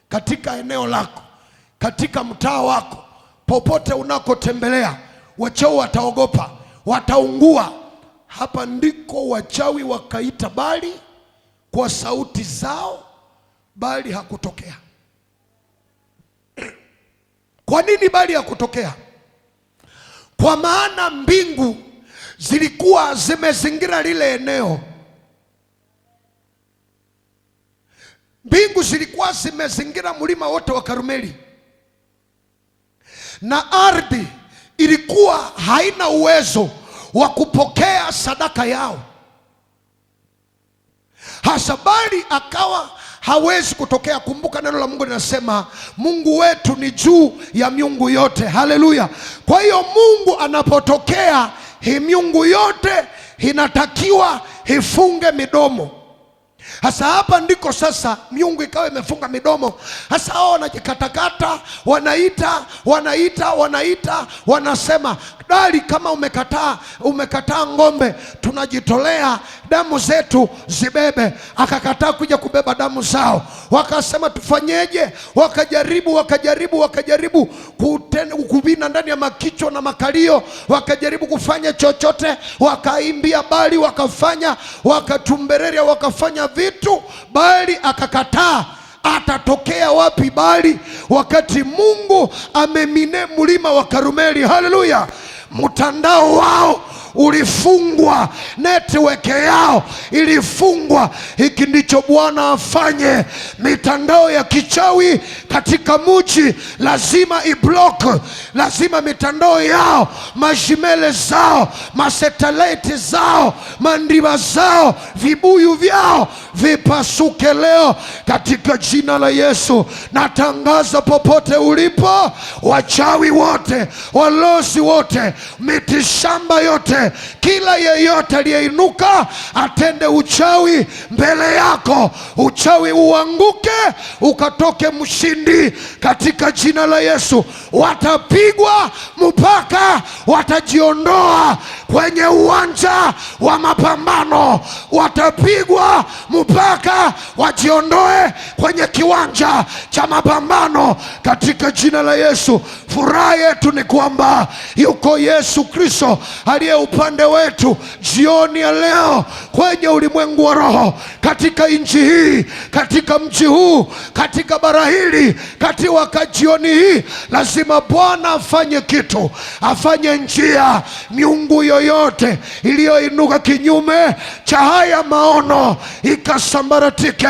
katika eneo lako, katika mtaa wako, popote unakotembelea. Wachawi wataogopa, wataungua. Hapa ndiko wachawi wakaita Baali kwa sauti zao, Baali hakutokea. Kwa nini Baali hakutokea? Kwa maana mbingu zilikuwa zimezingira lile eneo. Mbingu zilikuwa zimezingira mlima wote wa Karmeli, na ardhi ilikuwa haina uwezo wa kupokea sadaka yao. Hasa Baali akawa hawezi kutokea. Kumbuka neno la Mungu linasema Mungu wetu ni juu ya miungu yote. Haleluya! Kwa hiyo Mungu anapotokea, hii miungu yote inatakiwa ifunge midomo. Hasa hapa ndiko sasa miungu ikawa imefunga midomo. Hasa hao wanajikatakata, wanaita, wanasema, Baali, kama umekataa ng'ombe, tunajitolea damu zetu zibebe. Akakataa kuja kubeba damu zao. Wakasema tufanyeje? Wakajaribu kuvina ndani ya makichwa na makalio, wakajaribu kufanya chochote, wakaimbia Baali, wakatumbereria, wakafanya vitu. Baali akakataa. Atatokea wapi Baali wakati Mungu amemine mlima wa Karmeli? Haleluya! Mtandao wao ulifungwa, network yao ilifungwa. Hiki ndicho Bwana afanye. Mitandao ya kichawi katika mji lazima iblock, lazima mitandao yao, majimele zao, masatellite zao, mandiba zao, vibuyu vyao vipasuke leo katika jina la Yesu. Natangaza popote ulipo, wachawi wote, walozi wote, mitishamba yote, kila yeyote aliyeinuka atende uchawi mbele yako, uchawi uanguke, ukatoke mshindi katika jina la Yesu. Watapigwa mpaka watajiondoa kwenye uwanja wa mapambano. Watapigwa mpaka wajiondoe kwenye kiwanja cha mapambano katika jina la Yesu. Furaha yetu ni kwamba yuko Yesu Kristo aliye upande wetu jioni ya leo kwenye ulimwengu wa roho, katika nchi hii, katika mji huu, katika bara hili, katika jioni hii. Lazima Bwana afanye kitu, afanye njia. Miungu yoyote iliyoinuka kinyume cha haya maono ikasambaratike.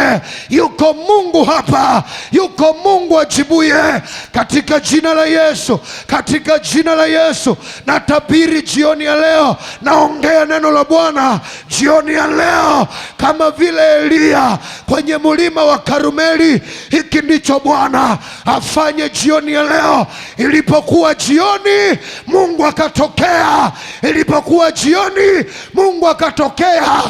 Yuko Mungu hapa, yuko Mungu ajibuye katika jina la Yesu, katika jina la Yesu. Natabiri jioni ya leo, naongea neno la Bwana jioni ya leo, kama vile Elia kwenye mlima wa Karmeli. Hiki ndicho Bwana afanye jioni ya leo. Ilipokuwa jioni, Mungu akatokea. Ilipokuwa jioni, Mungu akatokea.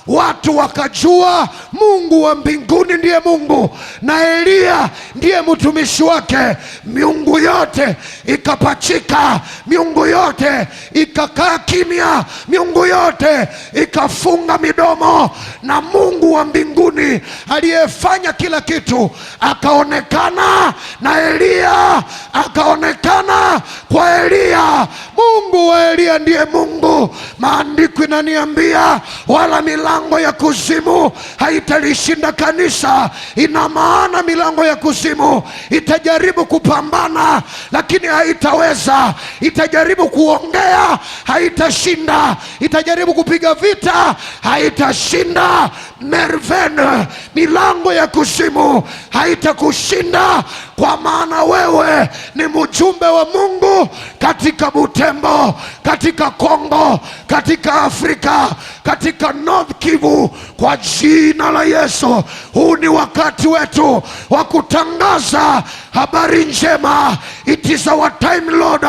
Watu wakajua Mungu wa mbinguni ndiye Mungu na Elia ndiye mtumishi wake. Miungu yote ikapachika, miungu yote ikakaa kimya, miungu yote ikafunga midomo, na Mungu wa mbinguni aliyefanya kila kitu akaonekana, na Elia akaonekana kwa Elia. Mungu wa Elia ndiye Mungu. Maandiko inaniambia wala milango ya kuzimu haitalishinda kanisa. Ina maana milango ya kuzimu itajaribu kupambana, lakini haitaweza. Itajaribu kuongea, haitashinda. Itajaribu kupiga vita, haitashinda. Merven, milango ya kuzimu haitakushinda, kwa maana wewe ni mjumbe wa Mungu katika Butembo, katika Kongo, katika Afrika, katika North Kivu, kwa jina la Yesu. Huu ni wakati wetu wa kutangaza habari njema. It is our time, Lord,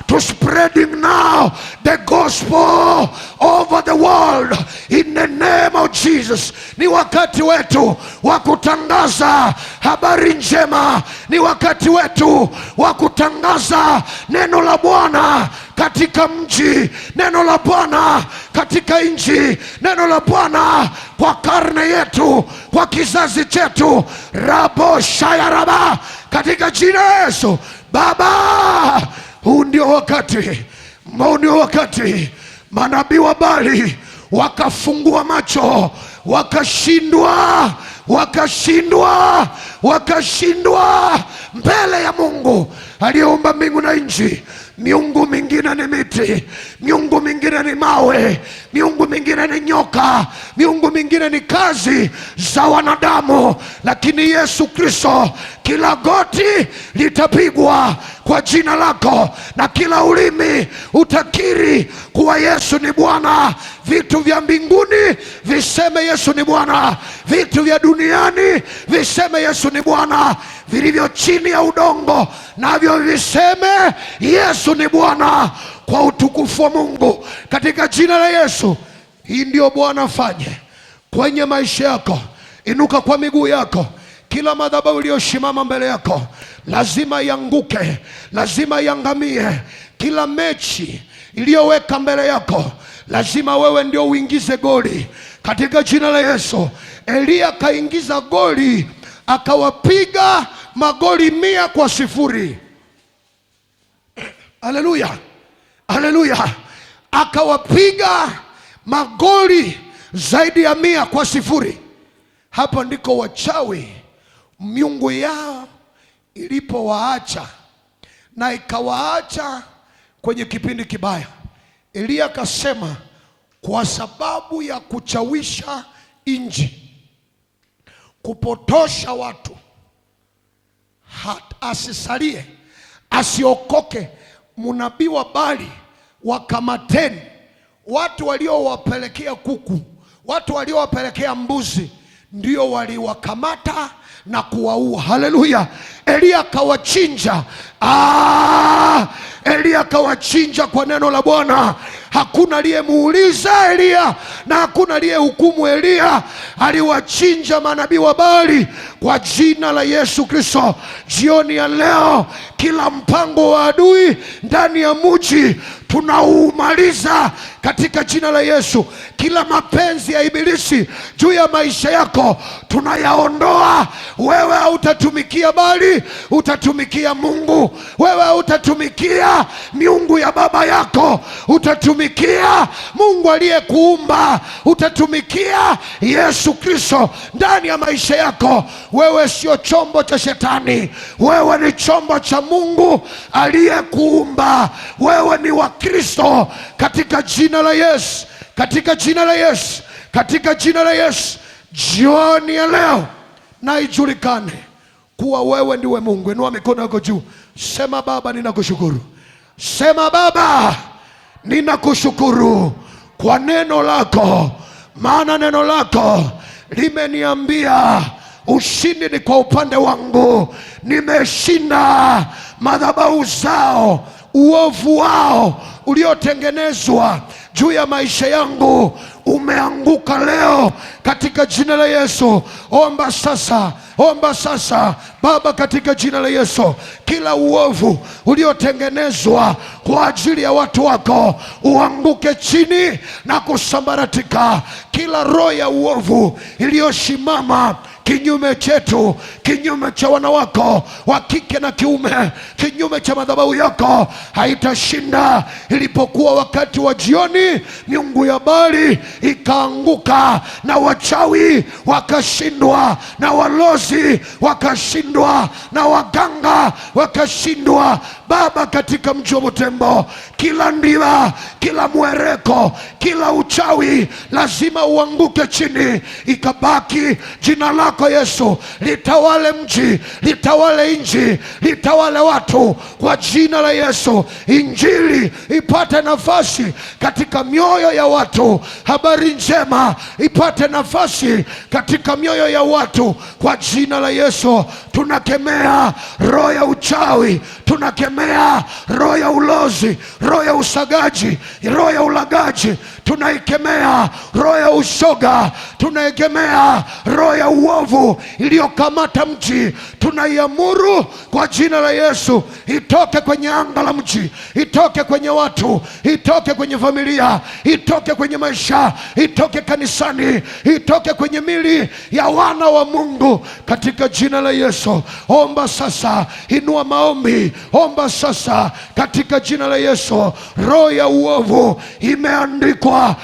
to spreading now the gospel over the world in the name of Jesus. Ni wakati wetu wa kutangaza habari njema. Ni wakati wetu wa kutangaza neno la Bwana katika mji, neno la Bwana katika nchi, neno la Bwana kwa karne yetu, kwa kizazi chetu. Rabo shayaraba, katika jina la Yesu. Baba, huu ndio wakati manabii wa Baali wakafungua macho, wakashindwa mbele ya Mungu aliyeumba mbingu na nchi. Miungu mingine ni miti, miungu mingine ni mawe, miungu mingine ni nyoka, miungu mingine ni kazi za wanadamu. Lakini Yesu Kristo, kila goti litapigwa kwa jina lako na kila ulimi utakiri kuwa Yesu ni Bwana. Vitu vya mbinguni viseme Yesu ni Bwana, vitu vya duniani viseme Yesu ni Bwana, vilivyo chini ya udongo navyo viseme Yesu ni Bwana, kwa utukufu wa Mungu, katika jina la Yesu. Hii ndio Bwana afanye kwenye maisha yako. Inuka kwa miguu yako. Kila madhabahu iliyosimama mbele yako lazima ianguke, lazima iangamie. Kila mechi iliyoweka mbele yako lazima wewe ndio uingize goli, katika jina la Yesu. Elia kaingiza goli, akawapiga magoli 100-0. Haleluya, haleluya. Akawapiga magoli zaidi ya 100-0. Hapo ndiko wachawi miungu yao ilipowaacha, na ikawaacha kwenye kipindi kibaya. Elia akasema, kwa sababu ya kuchawisha nchi, kupotosha watu, asisalie, asiokoke mnabii wa Baali, wakamateni. Watu waliowapelekea kuku, watu waliowapelekea mbuzi, ndio waliwakamata na kuwaua. Haleluya. Elia akawachinja. Elia akawachinja kwa neno la Bwana. Hakuna aliyemuuliza Elia na hakuna aliyehukumu Elia. Aliwachinja manabii wa Baali kwa jina la Yesu Kristo. Jioni ya leo, kila mpango wa adui ndani ya mji tunaumaliza katika jina la Yesu. Kila mapenzi ya ibilisi juu ya maisha yako tunayaondoa. Wewe hautatumikia Baali, utatumikia Mungu. Wewe hautatumikia miungu ya baba yako, utatumikia Mungu aliyekuumba. Utatumikia Yesu Kristo ndani ya maisha yako. Wewe sio chombo cha shetani, wewe ni chombo cha Mungu aliyekuumba. Wewe ni wa Kristo, katika jina la Yesu, katika jina la Yesu, katika jina la Yesu. Jioni ya leo na ijulikane kuwa wewe ndiwe Mungu. Inua mikono yako juu, sema Baba ninakushukuru. Sema Baba ninakushukuru kwa neno lako, maana neno lako limeniambia ushindi ni kwa upande wangu. Nimeshinda madhabahu zao, uovu wao uliotengenezwa juu ya maisha yangu umeanguka leo katika jina la Yesu. Omba sasa, omba sasa. Baba, katika jina la Yesu, kila uovu uliotengenezwa kwa ajili ya watu wako uanguke chini na kusambaratika. Kila roho ya uovu iliyosimama kinyume chetu, kinyume cha wana wako wa kike na kiume, kinyume cha madhabahu yako, haitashinda. Ilipokuwa wakati wa jioni, miungu ya Baali ikaanguka na wachawi wakashindwa, na walozi wakashindwa, na waganga wakashindwa. Baba, katika mji wa Butembo, kila ndiba, kila mwereko, kila uchawi lazima uanguke chini, ikabaki jina lako Yesu litawale mji, litawale nchi, litawale watu kwa jina la Yesu. Injili ipate nafasi katika mioyo ya watu, habari njema ipate nafasi katika mioyo ya watu kwa jina la Yesu. tunakemea roho ya uchawi, tunakemea roho ya ulozi, roho ya usagaji, roho ya ulagaji, tunaikemea roho ya ushoga, tunaikemea roho ya uovu iliyokamata mji. Tunaiamuru kwa jina la Yesu itoke kwenye anga la mji, itoke kwenye watu, itoke kwenye familia, itoke kwenye maisha, itoke kanisani, itoke kwenye mili ya wana wa Mungu katika jina la Yesu. Omba sasa, inua maombi, omba sasa katika jina la Yesu. Roho ya uovu imeandikwa,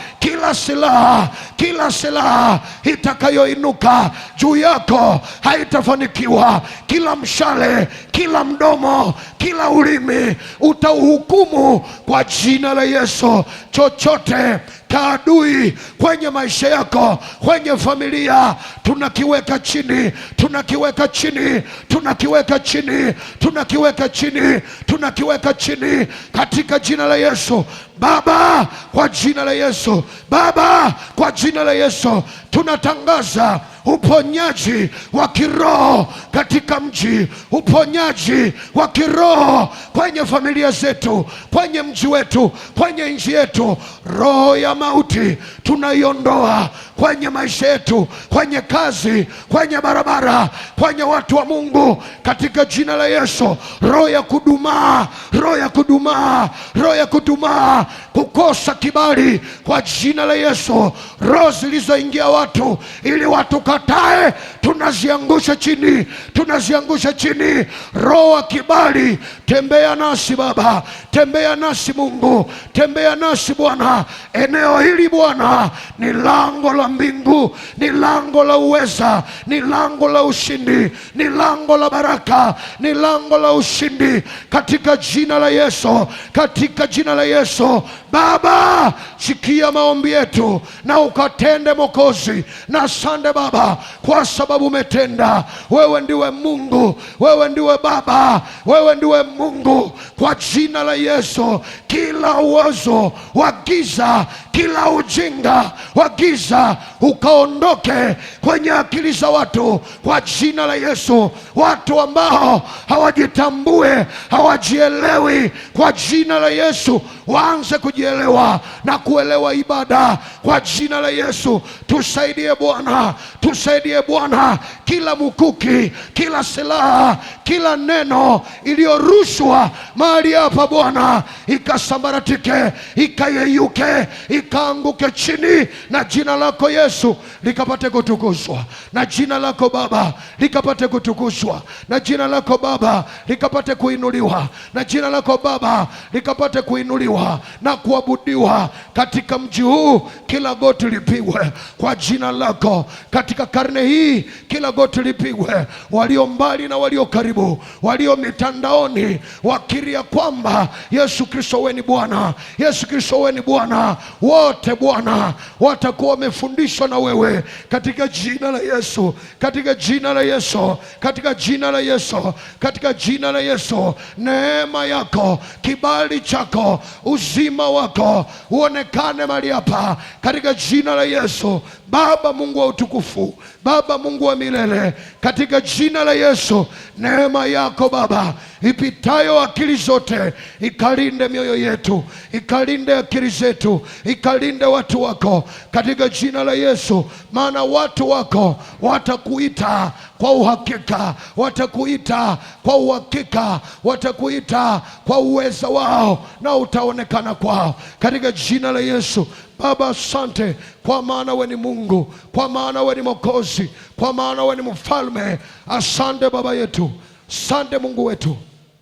kila silaha itakayoinuka juu yako haitafanikiwa. Kila mshale, kila mdomo, kila ulimi utauhukumu kwa jina la Yesu. Chochote kaadui kwenye maisha yako, kwenye familia, tunakiweka chini, tunakiweka chini, tunakiweka chini, tunakiweka chini, tunakiweka chini katika jina la Yesu. Baba, kwa jina la Yesu, Baba, kwa jina la Yesu, tunatangaza uponyaji wa kiroho katika mji, uponyaji wa kiroho kwenye familia zetu, kwenye mji wetu, kwenye nchi yetu. Roho ya mauti tunaiondoa kwenye maisha yetu, kwenye kazi, kwenye barabara, kwenye watu wa Mungu katika jina la Yesu. Roho ya kudumaa, roho ya kudumaa, roho ya kudumaa, kukosa kibali kwa jina la Yesu. Roho zilizoingia watu ili watu katae, tunaziangusha chini, tunaziangusha chini. Roho wa kibali, tembea nasi Baba, tembea nasi Mungu, tembea nasi Bwana. Eneo hili Bwana ni lango la mbingu, ni lango la uweza, ni lango la ushindi, ni lango la baraka, ni lango la ushindi katika jina la Yesu, katika jina la Yesu. Baba, sikia maombi yetu na ukatende Mwokozi. Na asante Baba kwa sababu umetenda. Wewe ndiwe Mungu, wewe ndiwe Baba, wewe ndiwe Mungu. Kwa jina la Yesu, kila uozo wa giza, kila ujinga wa giza ukaondoke kwenye akili za watu kwa jina la Yesu. Watu ambao hawajitambue, hawajielewi, kwa jina la Yesu waanze kujielewa na kuelewa ibada kwa jina la Yesu. Tusaidie Bwana, tusaidie Bwana. Kila mkuki, kila silaha, kila neno iliyorushwa mahali hapa Bwana ikasambaratike, ikayeyuke, ikaanguke chini, na jina lako Yesu likapate kutukuzwa, na jina lako Baba likapate kutukuzwa, na jina lako Baba likapate kuinuliwa, na jina lako Baba likapate kuinuliwa na kuabudiwa katika mji huu. Kila goti lipigwe kwa jina lako katika karne hii, kila goti lipigwe. Walio mbali na walio karibu, walio mitandaoni, wakiria kwamba Yesu Kristo wewe ni Bwana, Yesu Kristo wewe ni Bwana, wote Bwana watakuwa wamefundishwa na wewe katika jina la Yesu, katika jina la Yesu, katika jina la Yesu, katika jina la Yesu. Neema yako, kibali chako, uzima wako uonekane mahali hapa katika jina la Yesu. Baba Mungu wa utukufu, Baba Mungu wa milele, katika jina la Yesu, neema yako Baba ipitayo akili zote ikalinde mioyo yetu, ikalinde akili zetu, ikalinde watu wako katika jina la Yesu. Maana watu wako watakuita kwa uhakika, watakuita kwa uhakika, watakuita kwa uweza wao, na utaonekana kwao katika jina la Yesu. Baba, asante kwa maana wewe ni Mungu, kwa maana wewe ni Mwokozi, kwa maana wewe ni Mfalme. Asante Baba yetu, asante Mungu wetu,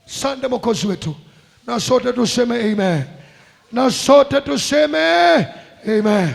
asante Mwokozi wetu. Na sote tuseme amen, na sote tuseme amen.